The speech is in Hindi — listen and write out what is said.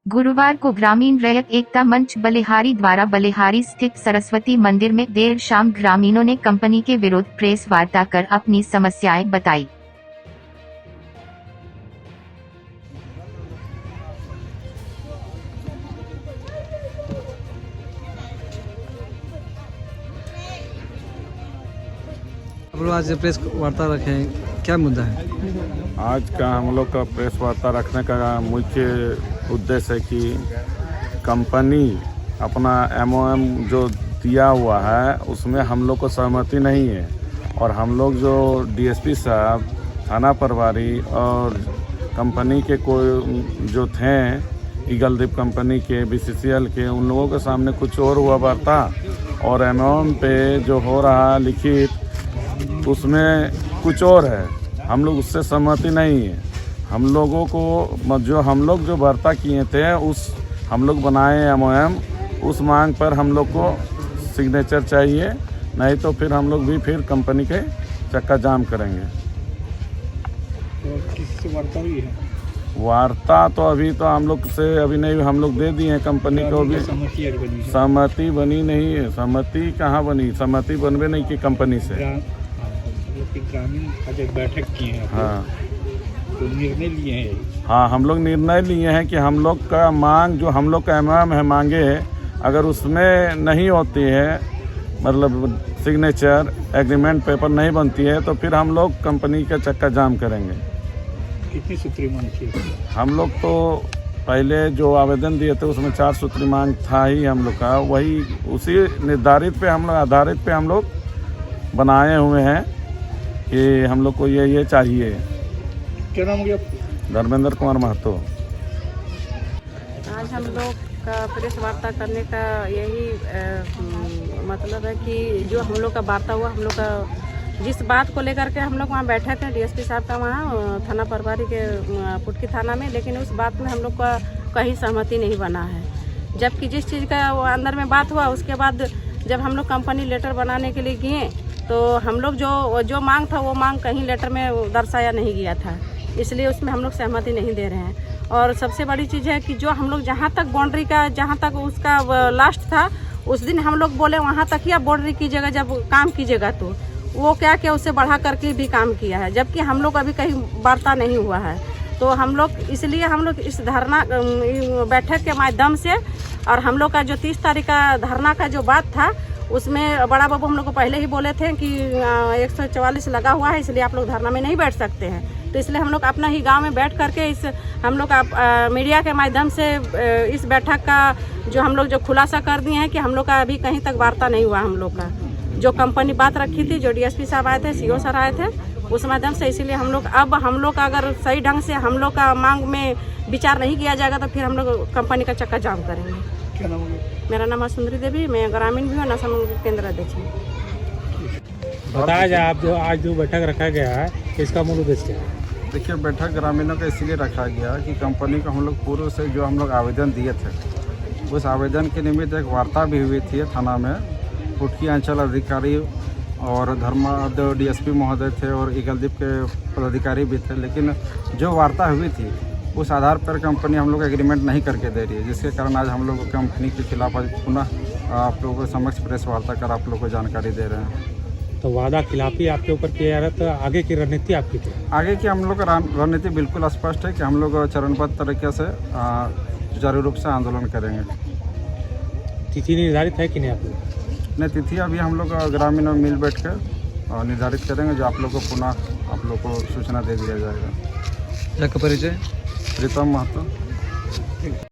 गुरुवार को ग्रामीण रैयत एकता मंच बलिहारी द्वारा बलिहारी स्थित सरस्वती मंदिर में देर शाम ग्रामीणों ने कंपनी के विरुद्ध प्रेस वार्ता कर अपनी समस्याएं बताई। आज प्रेस वार्ता रखे हैं, क्या मुद्दा है? आज का हम लोग का प्रेस वार्ता रखने का मुख्य उद्देश्य है कि कंपनी अपना MOM जो दिया हुआ है उसमें हम लोग को सहमति नहीं है और हम लोग जो DSP साहब, थाना प्रभारी और कंपनी के कोई जो थे ईगलदीप कंपनी के BCCL के, उन लोगों के सामने कुछ और हुआ वार्ता और MOM पे जो हो रहा लिखित उसमें कुछ और है। हम लोग उससे सहमति नहीं है। हम लोगों को जो वार्ता किए थे उस हम लोग बनाए MOM, उस मांग पर हम लोग को सिग्नेचर चाहिए, नहीं तो फिर हम लोग भी फिर कंपनी के चक्का जाम करेंगे। तो किससे वार्ता हुई है? वार्ता तो अभी तो हम लोग से अभी नहीं, हम लोग दे दिए हैं कंपनी को भी। सहमति बनी नहीं है। सहमति कहाँ बनी? सहमति बनवे नहीं की कंपनी से। ग्रामीण आज एक बैठक किए हैं, हाँ तो निर्णय लिए हैं। हाँ, हम लोग निर्णय लिए हैं कि हम लोग का मांग जो हम लोग का MOM है मांगे, अगर उसमें नहीं होती है, मतलब सिग्नेचर एग्रीमेंट पेपर नहीं बनती है, तो फिर हम लोग कंपनी का चक्का जाम करेंगे। कितनी सूत्री मांग थी? हम लोग तो पहले जो आवेदन दिए थे उसमें 4 सूत्री मांग था ही हम लोग का, वही उसी निर्धारित पे हम लोग आधारित पे हम लोग बनाए हुए हैं कि हम लोग को ये चाहिए। क्या नाम हो गया? धर्मेंद्र कुमार महतो। आज हम लोग का प्रेस वार्ता करने का यही मतलब है कि जो हम लोग का वार्ता हुआ, हम लोग का जिस बात को लेकर के हम लोग वहाँ बैठे थे DSP साहब का वहाँ थाना प्रभारी के पुटकी थाना में, लेकिन उस बात में हम लोग का कहीं सहमति नहीं बना है। जबकि जिस चीज़ का वो अंदर में बात हुआ, उसके बाद जब हम लोग कंपनी लेटर बनाने के लिए गए तो हम लोग जो मांग था वो मांग कहीं लेटर में दर्शाया नहीं गया था, इसलिए उसमें हम लोग सहमति नहीं दे रहे हैं। और सबसे बड़ी चीज़ है कि जो हम लोग जहाँ तक बाउंड्री का जहाँ तक उसका लास्ट था, उस दिन हम लोग बोले वहाँ तक ही आप बाउंड्री कीजिएगा, जब काम कीजिएगा तो वो क्या उससे बढ़ा करके भी काम किया है, जबकि हम लोग अभी कहीं वार्ता नहीं हुआ है। तो हम लोग इसलिए हम लोग इस धरना बैठक के माध्यम से, और हम लोग का जो 30 तारीख का धरना का जो बात था उसमें बड़ा बाबू हम लोग को पहले ही बोले थे कि 144 लगा हुआ है, इसलिए आप लोग धरना में नहीं बैठ सकते हैं। तो इसलिए हम लोग अपना ही गांव में बैठ करके हम लोग मीडिया के माध्यम से इस बैठक का जो हम लोग खुलासा कर दिए हैं कि हम लोग का अभी कहीं तक वार्ता नहीं हुआ। हम लोग का जो कंपनी बात रखी थी, जो DSP साहब आए थे, CO सर आए थे, उस माध्यम से, इसीलिए हम लोग हम लोग का अगर सही ढंग से हम लोग का मांग में विचार नहीं किया जाएगा तो फिर हम लोग कंपनी का चक्का जाम करेंगे। क्या नाम है? मेरा नाम है सुंदरी देवी, मैं ग्रामीण भी हूँ, नशा मुक्ति केंद्र अध्यक्ष हूँ। बताया जाए आप आज जो बैठक रखा गया है, इसका मूल उद्देश्य क्या है? देखिए, बैठक ग्रामीणों का इसलिए रखा गया कि कंपनी को हम लोग पूर्व से जो हम लोग आवेदन दिए थे, उस आवेदन के निमित्त एक वार्ता भी हुई थी थाना में। पुटकी अंचल अधिकारी और धर्मादेव DSP महोदय थे और ईगलदीप के पदाधिकारी भी थे, लेकिन जो वार्ता हुई थी उस आधार पर कंपनी हम लोग एग्रीमेंट नहीं करके दे रही है, जिसके कारण आज हम लोग कंपनी के खिलाफ आज पुनः आप लोगों के समक्ष प्रेस वार्ता कर आप लोग को जानकारी दे रहे हैं। तो वादा खिलाफी आपके ऊपर किया जा रहा है, तो आगे की रणनीति आपकी क्या? आगे की हम लोग का रणनीति बिल्कुल स्पष्ट है कि हम लोग चरणबद्ध तरीके से सुचारू रूप से आंदोलन करेंगे। तिथि निर्धारित है कि नहीं आप लोग? नहीं, तिथि अभी हम लोग ग्रामीण में मिल बैठ कर निर्धारित करेंगे, जो आप लोग को पुनः आप लोग को सूचना दे दिया जाएगा। आपका परिचय? प्रीतम महतो।